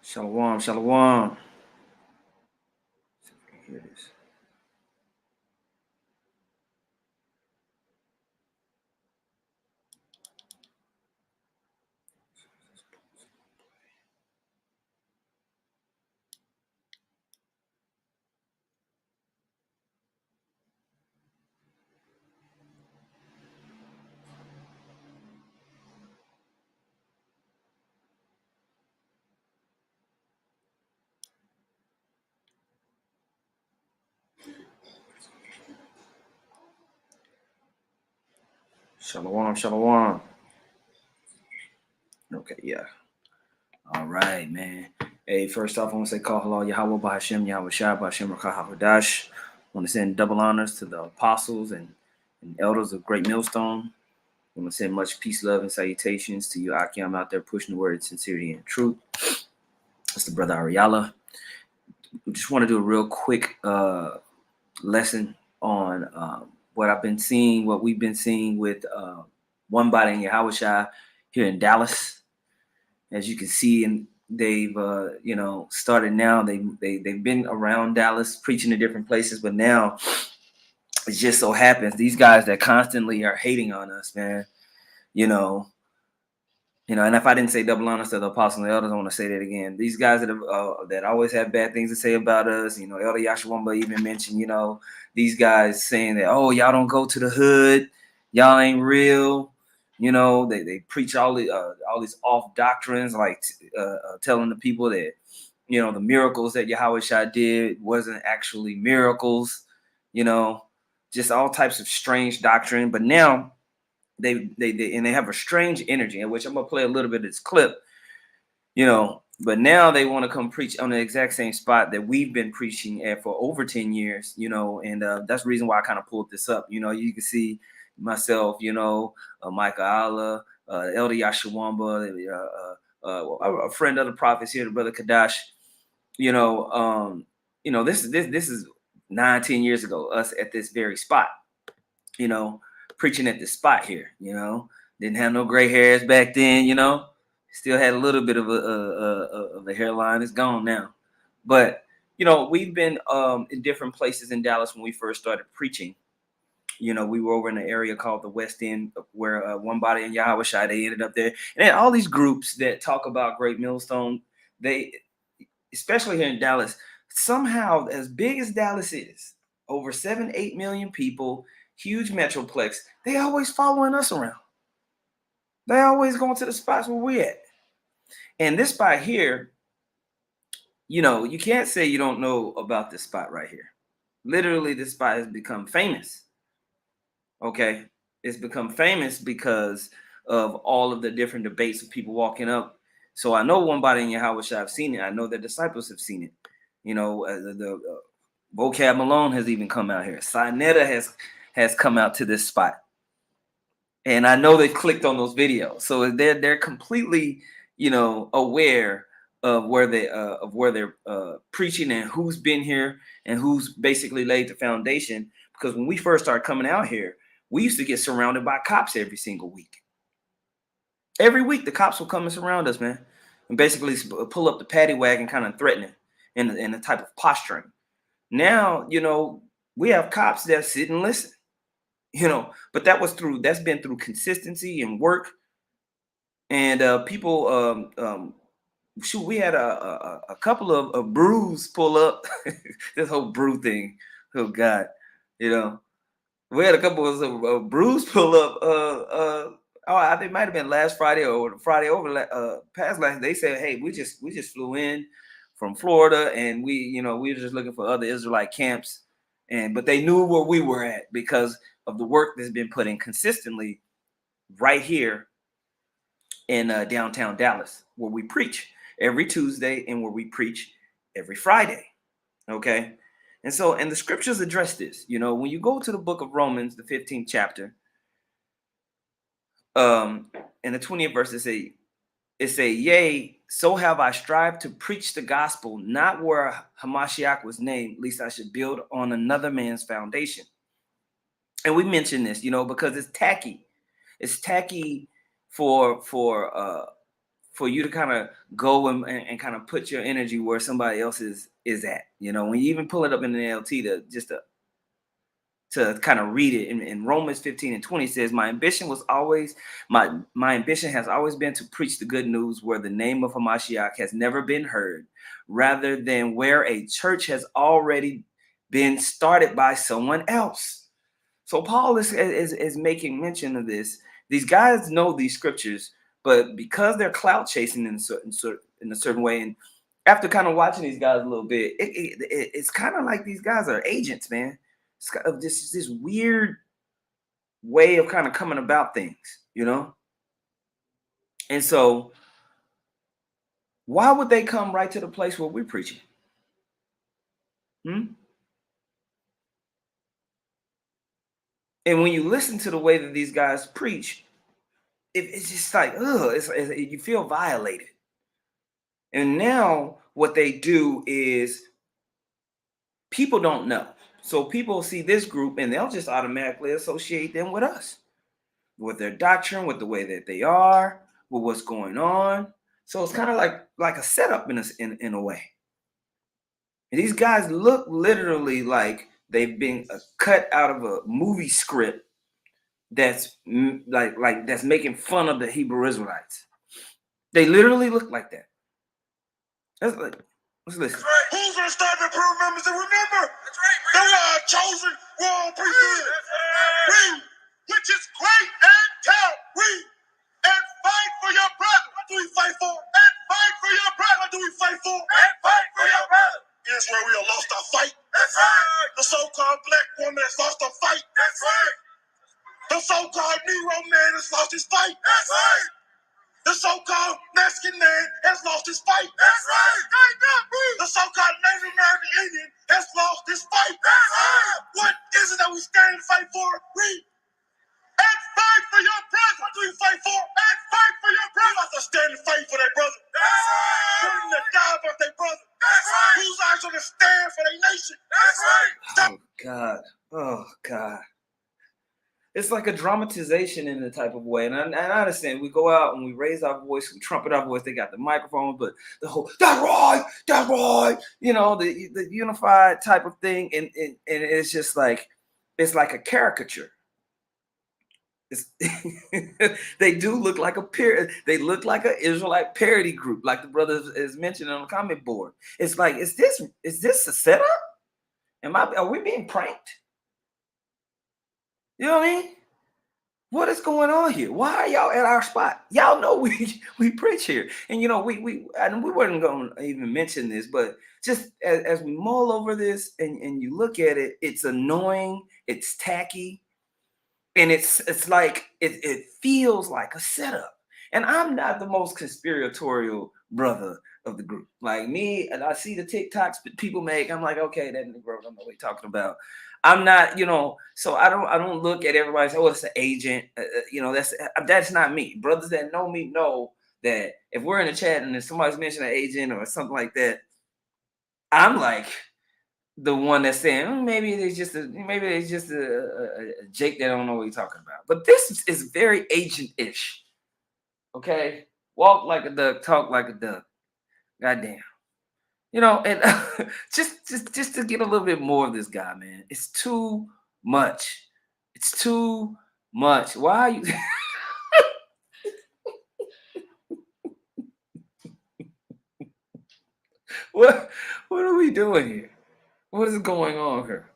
Shalom, shalom. Here it is. Shalom, shalom. Okay, yeah. All right, man. Hey, first off, I want to say call hello, Yahweh Bahashem, Yahawashi, Bahashem Rakahawadash. I want to send double honors to the apostles and elders of Great Millstone. I want to send much peace, love, and salutations to you, Aki. I'm out there pushing the word of sincerity and truth. That's the brother Ariala. We just want to do a real quick lesson on what I've been seeing, what we've been seeing with One Body in Yahawashi here in Dallas. As you can see, and they've started now. They've been around Dallas preaching in different places, but now it just so happens these guys that constantly are hating on us, man. And if I didn't say double honors to the apostles and the elders, I want to say that again. These guys that always have bad things to say about us, Elder Yashawamba even mentioned, these guys saying that, oh, y'all don't go to the hood, y'all ain't real. They preach all these off doctrines, like telling the people that, the miracles that Yahawashi did wasn't actually miracles, just all types of strange doctrine. But now they have a strange energy, in which I'm gonna play a little bit of this clip, but now they want to come preach on the exact same spot that we've been preaching at for over 10 years, and that's the reason why I kind of pulled this up. You can see myself, Micah Allah, Elder Yashawamba, a friend of the prophets here, the brother Kadash. This is 9-10 years ago, us at this very spot, preaching at this spot here, didn't have no gray hairs back then, still had a little bit of a hairline. It's gone now, but we've been in different places in Dallas when we first started preaching. We were over in an area called the West End, where One Body in Yahawashi, they ended up there, and all these groups that talk about Great Millstone, they, especially here in Dallas, somehow, as big as Dallas is, over 7-8 million people, huge metroplex, they always following us around. They always going to the spots where we at. And this spot here, you can't say you don't know about this spot right here. Literally, this spot has become famous. Okay, it's become famous because of all of the different debates of people walking up. So I know One Body in Yahawashi, I've seen it. I know the disciples have seen it. The Vocab Malone has even come out here. Sinetta has come out to this spot, and I know they clicked on those videos, so they're completely aware of where they're preaching and who's been here and who's basically laid the foundation. Because when we first started coming out here, we used to get surrounded by cops every single week. Every week, the cops will come and surround us, man, and basically pull up the paddy wagon, kind of threatening, in a type of posturing. Now, we have cops that sit and listen, but that's been through consistency and work. And people, we had a couple of brews pull up. This whole brew thing, oh God, we had a couple of brews pull up. I think it might have been last Friday or the Friday over past last. They said, "Hey, we just flew in from Florida, and we were just looking for other Israelite camps, but they knew where we were at because of the work that's been put in consistently right here in downtown Dallas, where we preach every Tuesday and where we preach every Friday." Okay. And the scriptures address this. When you go to the book of Romans, the 15th chapter, in the 20th verse, it say, "Yea, so have I strived to preach the gospel, not where Hamashiach was named, lest I should build on another man's foundation." And we mentioned this, because it's tacky. It's tacky for for you to kind of go and kind of put your energy where somebody else is at. You know, when you even pull it up in the NLT to kind of read it in Romans 15:20 says, my ambition has always been to preach the good news where the name of Hamashiach has never been heard, rather than where a church has already been started by someone else. So Paul is making mention of this. These guys know these scriptures, but because they're clout chasing in a certain way, and after kind of watching these guys a little bit, it's kind of like these guys are agents, man. It's kind of this weird way of kind of coming about things, you know? And so why would they come right to the place where we're preaching? And when you listen to the way that these guys preach, it's just like, you feel violated. And now what they do is people don't know. So people see this group and they'll just automatically associate them with us, with their doctrine, with the way that they are, with what's going on. So it's kind of like a setup in a way. And these guys look literally like they've been cut out of a movie script that's like that's making fun of the Hebrew Israelites. They literally look like that. Let's listen. That's right. Who's gonna start the prayer members and remember? That's right. They are chosen royal priesthood. Read, which is great and tell. Read, and fight for your brother. What do we fight for? And fight for your brother. What do we fight for? And fight for your brother. Israel, we have lost our fight. That's right. The so-called black woman has lost her fight. That's right. The so-called Negro man has lost his fight. That's right. The so-called Mexican man has lost his fight. That's right. The so-called Native American Indian has lost his fight. That's right. What is it that we stand and fight for? Read. And fight for your brother. What do we fight for? And fight for your brother. We have to stand and fight for their brother. That's right. Willing to die about their brother. That's right. Who's actually going to stand for their nation? That's right. Oh, God. Oh, God. It's like a dramatization in the type of way. And I understand we go out and we raise our voice, we trumpet our voice, they got the microphone, but the whole, that's right, you know, the unified type of thing. And it's just like, it's like a caricature. They do look like they look like an Israelite parody group, like the brothers is mentioned on the comment board. It's like, is this a setup? Are we being pranked? You know what I mean? What is going on here? Why are y'all at our spot? Y'all know we preach here. And you know, we weren't going to even mention this, but just as we mull over this and you look at it, it's annoying, it's tacky, and it's like it feels like a setup. And I'm not the most conspiratorial brother of the group. Like me, and I see the TikToks people make, I'm like, okay, that Negro, I don't know what he's talking about. I'm not, you know, so I don't look at everybody and say, oh, it's an agent. You know, that's not me. Brothers that know me know that if we're in a chat and if somebody's mentioning an agent or something like that, I'm like the one that's saying, maybe it's just a Jake that don't know what he's talking about. But this is very agent-ish. Okay, walk like a duck, talk like a duck. Goddamn. You know, and just to get a little bit more of this guy, man. It's too much. It's too much. Why are you? what are we doing here? What is going on here?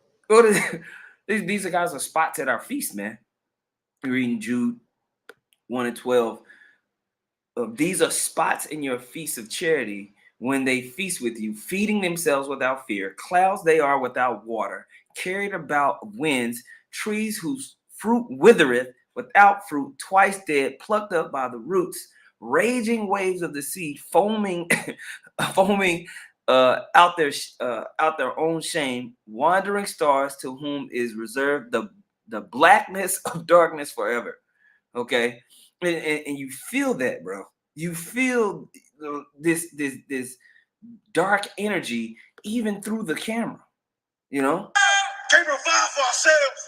These are guys are spots at our feast, man. We're reading Jude 1:12. These are spots in your feast of charity when they feast with you, feeding themselves without fear. Clouds they are without water, carried about winds, trees whose fruit withereth, without fruit, twice dead, plucked up by the roots, raging waves of the sea, foaming, foaming out their own shame, wandering stars to whom is reserved the blackness of darkness forever. Okay. And you feel that, bro. You feel this dark energy even through the camera, you know? Can't provide for ourselves.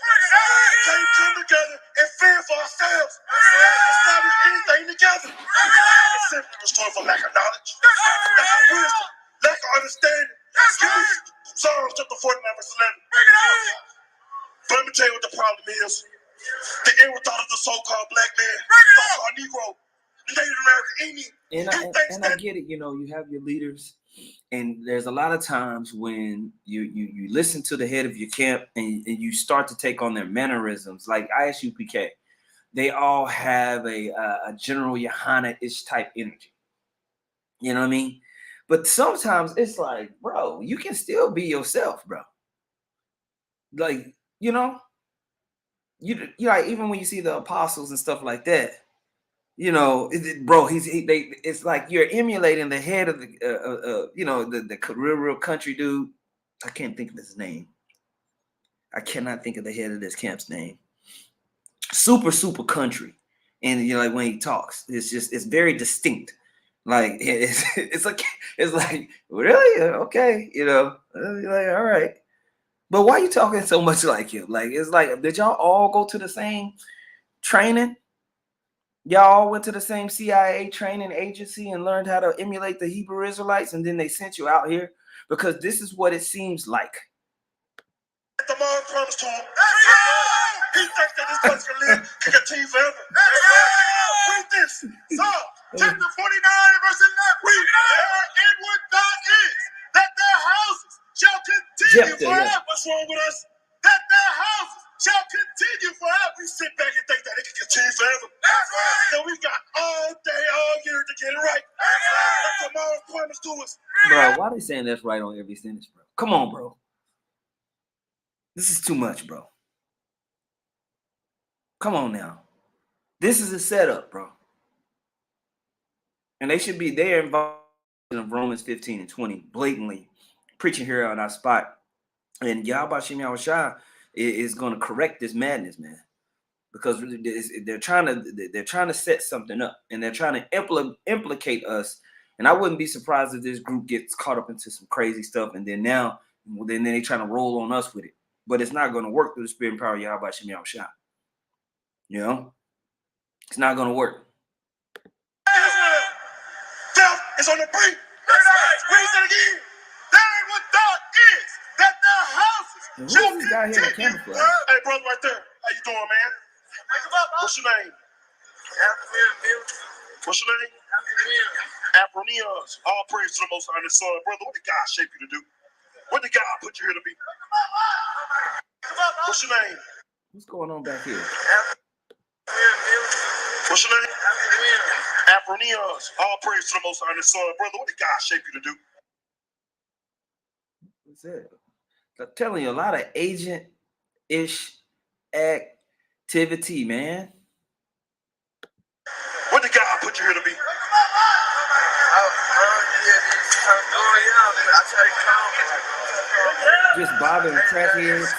can't come together and fend for ourselves. Establish anything together. It's simply destroyed for lack of knowledge, lack of wisdom, lack of understanding. Psalms chapter 49, verse 11. But let me tell you what the problem is. The inward thought of the so-called black man, so-called Negro, the Native American Indian. And I get it, you know, you have your leaders, and there's a lot of times when you listen to the head of your camp and you start to take on their mannerisms, like ISUPK. They all have a General Yohana-ish type energy. You know what I mean? But sometimes it's like, bro, you can still be yourself, bro. Like, you know, you like, even when you see the apostles and stuff like that, you know, bro, it's like you're emulating the head of the, you know, the real country dude. I can't think of his name. I cannot think of the head of this camp's name. Super country, and you know, like when he talks, it's very distinct. Like it's like really okay, you know, you're like, all right, but why are you talking so much like him? Like, it's like, did y'all all go to the same training? Y'all all went to the same CIA training agency and learned how to emulate the Hebrew Israelites, and then they sent you out here? Because this is what it seems like. The Lord promised to him. He thinks that this place can continue forever. Read this. Psalm chapter 49, verse 11. Read. Their inward thought is that their houses shall continue forever. What's wrong with us? That their houses shall continue forever. We sit back and think that it can continue forever. So we got all day, all year to get it right. That's what tomorrow's promised to us. Bro, why are they saying that's right on every sentence, bro? Come on, bro. This is too much, bro. Come on now. This is a setup, bro. And they should be there involved in Romans 15 and 20, blatantly preaching here on our spot. And Yahawashi is going to correct this madness, man. Because they're trying to set something up, and they're trying to implicate us. And I wouldn't be surprised if this group gets caught up into some crazy stuff, and then they're trying to roll on us with it. But it's not going to work through the spirit and power of Yahawashi. You know, it's not going to work. Death is on the brink. Read that again. Their inward thought is that their houses shall continue. Hey, brother, right there. How you doing, man? What's your name? What's your name? Apronians. All praise to the Most High and the Son. Brother, what did God shape you to do? What did God put you here to be? What's your name? What's going on back here? What's your name? Apronians. All praise to the Most High and the Son. Brother, what did God shape you to do? What's that? I'm telling you, a lot of agent-ish activity, man. What did God put you here to be? Just bothering crackheads.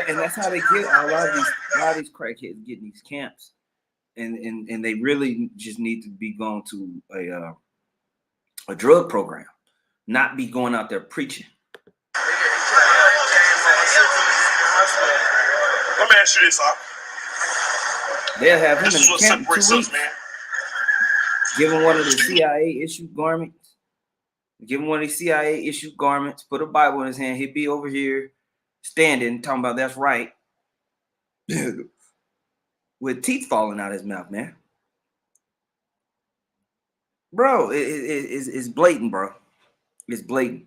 And that's how they get a lot of these crackheads get in these camps. And they really just need to be going to a drug program, not be going out there preaching. Let me ask you this, They'll have him this in is what the camp separates 2 us, weeks. man. Give him one of the CIA issued garments. Give him one of the CIA issued garments. Put a Bible in his hand. He'd be over here standing, talking about that's right, with teeth falling out his mouth, man. Bro, it's blatant, bro. It's blatant.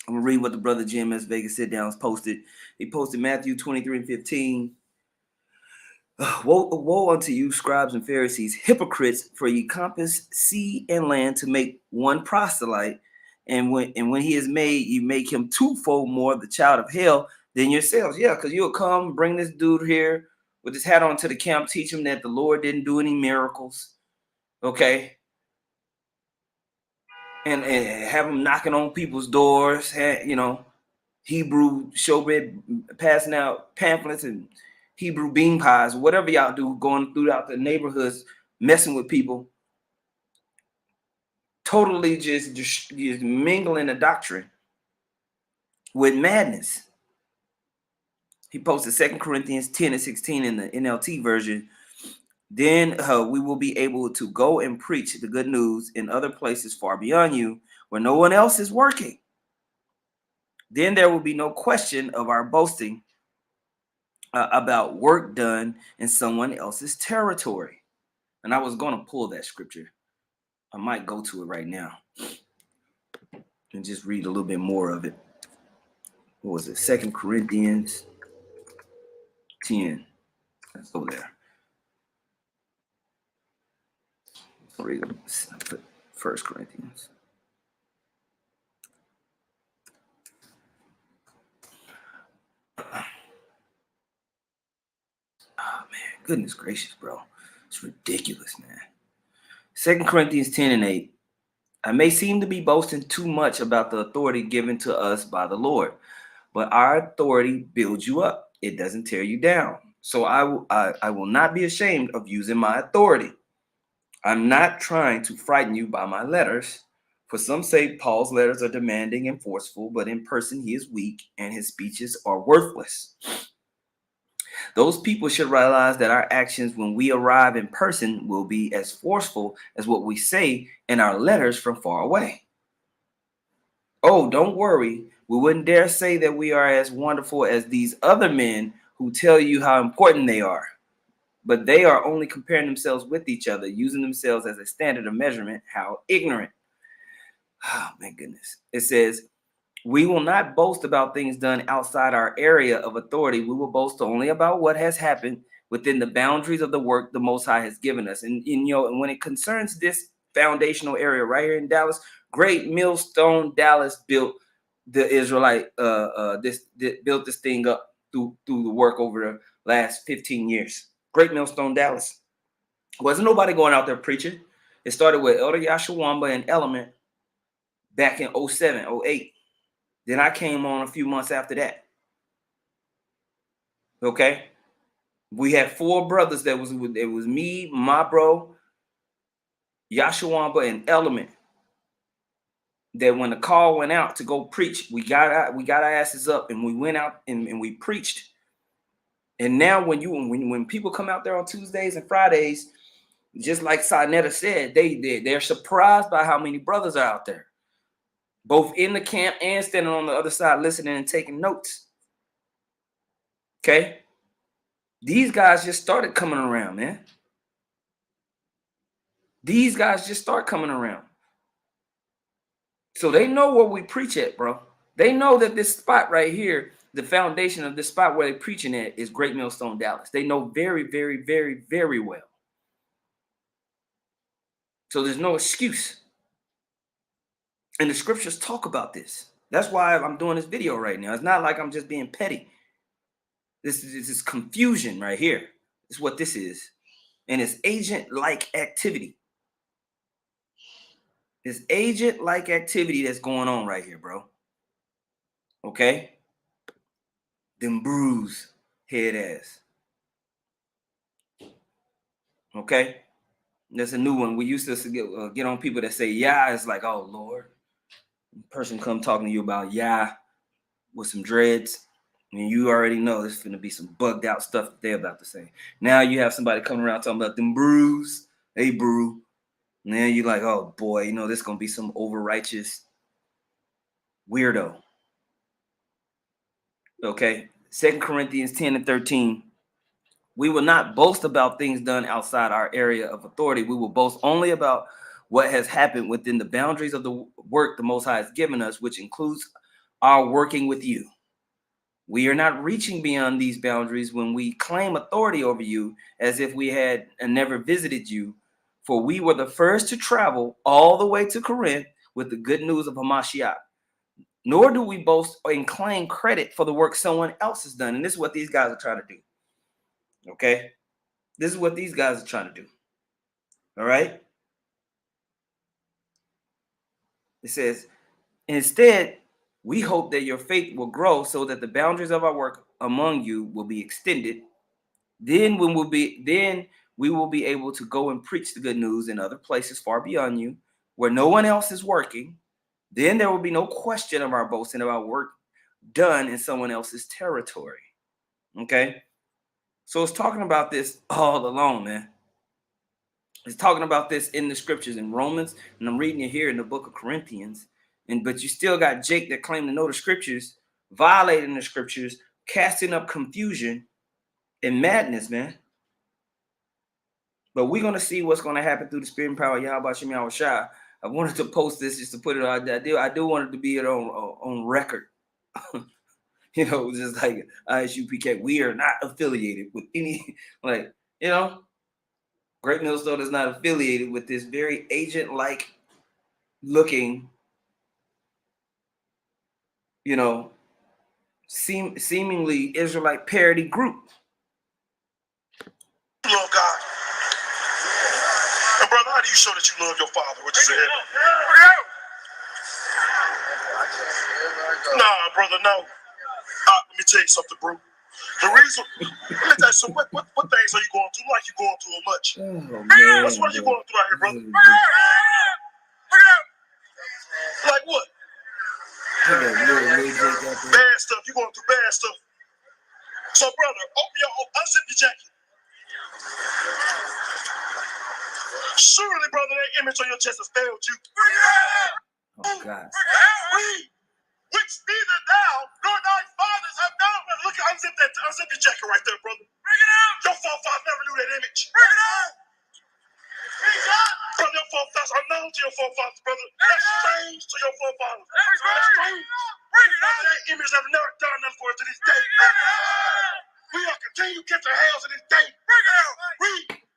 I'm gonna read what the brother Jim S. Vegas sit downs posted. He posted Matthew 23 and 15. Woe unto you, scribes and Pharisees, hypocrites, for ye compass sea and land to make one proselyte, and when he is made, you make him twofold more the child of hell than yourselves. Yeah, because you'll come bring this dude here with his hat on to the camp, teach him that the Lord didn't do any miracles, okay? And have him knocking on people's doors, you know, Hebrew showbread, passing out pamphlets and Hebrew bean pies, whatever y'all do, going throughout the neighborhoods, messing with people, totally just mingling the doctrine with madness. He posted 2 Corinthians 10 and 16 in the NLT version. Then we will be able to go and preach the good news in other places far beyond you where no one else is working. Then there will be no question of our boasting about work done in someone else's territory. And I was going to pull that scripture. I might go to it right now and just read a little bit more of it. What was it? 2 Corinthians 10. Let's go there. Read 1 Corinthians. Oh, man. Goodness gracious, bro. It's ridiculous, man. 2 Corinthians 10 and 8. I may seem to be boasting too much about the authority given to us by the Lord, but our authority builds you up. It doesn't tear you down. So I will not be ashamed of using my authority. I'm not trying to frighten you by my letters. For some say Paul's letters are demanding and forceful, but in person he is weak and his speeches are worthless. Those people should realize that our actions when we arrive in person will be as forceful as what we say in our letters from far away. Oh, don't worry. We wouldn't dare say that we are as wonderful as these other men who tell you how important they are. But they are only comparing themselves with each other, using themselves as a standard of measurement. How ignorant. Oh, my goodness. It says, we will not boast about things done outside our area of authority. We will boast only about what has happened within the boundaries of the work the Most High has given us. And when it concerns this foundational area right here in Dallas, Great Millstone Dallas built the Israelite built this thing up through the work over the last 15 years. Great Millstone Dallas. Wasn't nobody going out there preaching. It started with Elder Yahawashi and Element back in 07, 08. Then I came on a few months after that. Okay. We had 4 brothers it was me, my bro, Yahawashi, and Element. That when the call went out to go preach, we got our asses up and we went out and we preached. And now when people come out there on Tuesdays and Fridays, just like Sinetta said, they're surprised by how many brothers are out there, both in the camp and standing on the other side listening and taking notes. Okay. These guys just started coming around, man. These guys just start coming around. So they know where we preach at, bro. They know that this spot right here, the foundation of this spot where they're preaching at is Great Millstone Dallas. They know very, very, very, very well. So there's no excuse. And the scriptures talk about this. That's why I'm doing this video right now. It's not like I'm just being petty. This is confusion right here. It's what this is. And it's agent-like activity. It's agent-like activity that's going on right here, bro. Okay? Them bruised head ass. Okay? That's a new one. We used to get on people that say, yeah, it's like, oh, Lord. Person come talking to you about, yeah, with some dreads. And you already know there's going to be some bugged out stuff that they're about to say. Now you have somebody coming around talking about them brews. Hey, brew. And then you're like, oh, boy, this is going to be some over-righteous weirdo. Okay? 2 Corinthians 10 and 13. We will not boast about things done outside our area of authority. We will boast only about what has happened within the boundaries of the work the Most High has given us, which includes our working with you. We are not reaching beyond these boundaries when we claim authority over you as if we had never visited you, for we were the first to travel all the way to Corinth with the good news of Hamashiach. Nor do we boast and claim credit for the work someone else has done. And this is what these guys are trying to do. Okay? This is what these guys are trying to do. All right? It says, instead, we hope that your faith will grow so that the boundaries of our work among you will be extended. Then we will be able to go and preach the good news in other places far beyond you, where no one else is working. Then there will be no question of our boasting about work done in someone else's territory. Okay. So it's talking about this all along, man. It's talking about this in the scriptures in Romans, and I'm reading it here in the book of Corinthians. But you still got Jake that claim to know the scriptures, violating the scriptures, casting up confusion and madness, man. But we're gonna see what's gonna happen through the spirit and power of Yahawashi Yahawashi. I wanted to post this just to put it on. I do want it to be on record. Just like ISUPK, we are not affiliated with any, like, Great Millstone is not affiliated with this very agent-like looking, seemingly Israelite parody group. Love God. And brother, how do you show that you love your father? What you said? Nah, brother, no. Let me tell you something, bro. The reason, let me tell you something. What things are you going through? Like you going through much? Oh, man, what are you going through out here, brother? Like what? Bad stuff. You going through bad stuff. So, brother, unzip your jacket. Surely, brother, that image on your chest has failed you. Oh, God. Which neither thou nor thy fathers have known. Look, unzip your jacket right there, brother. Bring it out. Your forefathers never knew that image. Bring it out. Brother, your forefathers are known to your forefathers, brother. That's strange to your forefathers. That's strange. Bring it out. That image have never done nothing for us to this day. We are continue to catch our hands to this day. Bring it out.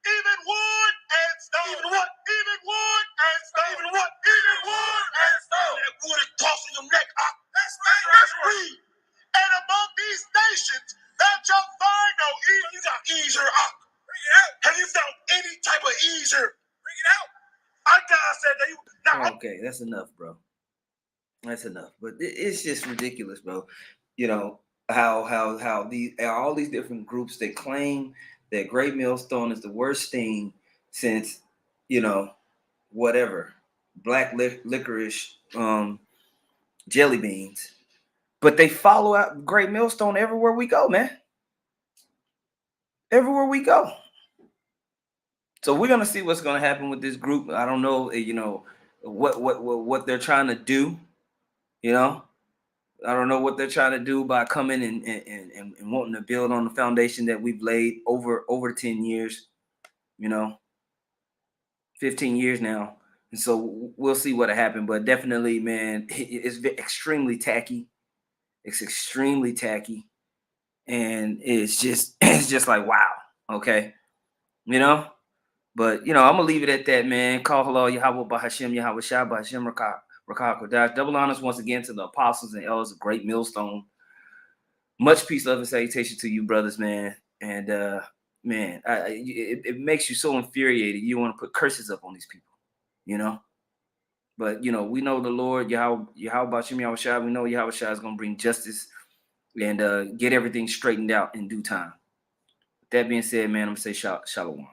Even wood and stone. Even what? Even wood and stone. Even what? Even wood and stone. That wood is tossing your neck up. That's right. And among these nations, thou shalt find no ease. You got easier up. Bring it out. Have you found any type of easier? Bring it out. Our God said that you. Now, okay, that's enough, bro. That's enough. But it's just ridiculous, bro. How all these different groups that claim that Great Millstone is the worst thing since whatever black licorice jelly beans, but they follow out Great Millstone everywhere we go, man. Everywhere we go. So we're gonna see what's gonna happen with this group. I don't know, what they're trying to do. I don't know what they're trying to do by coming and wanting to build on the foundation that we've laid over 10 years, 15 years now. And so we'll see what happened. But definitely, man, it's extremely tacky. It's extremely tacky. And it's just like, wow. Okay. But I'm gonna leave it at that, man. Call hello, Yahweh Bahashim, Yahweh Shah, Bahashim Rakah Kodash. Double honors once again to the apostles and elders of Great Millstone. Much peace, love, and salutation to you, brothers, man. And man, it makes you so infuriated. You want to put curses up on these people, But we know the Lord, Yahweh Bashim Yahweh Shah. We know Yahweh Shah is gonna bring justice and get everything straightened out in due time. With that being said, man, I'm gonna say shalom.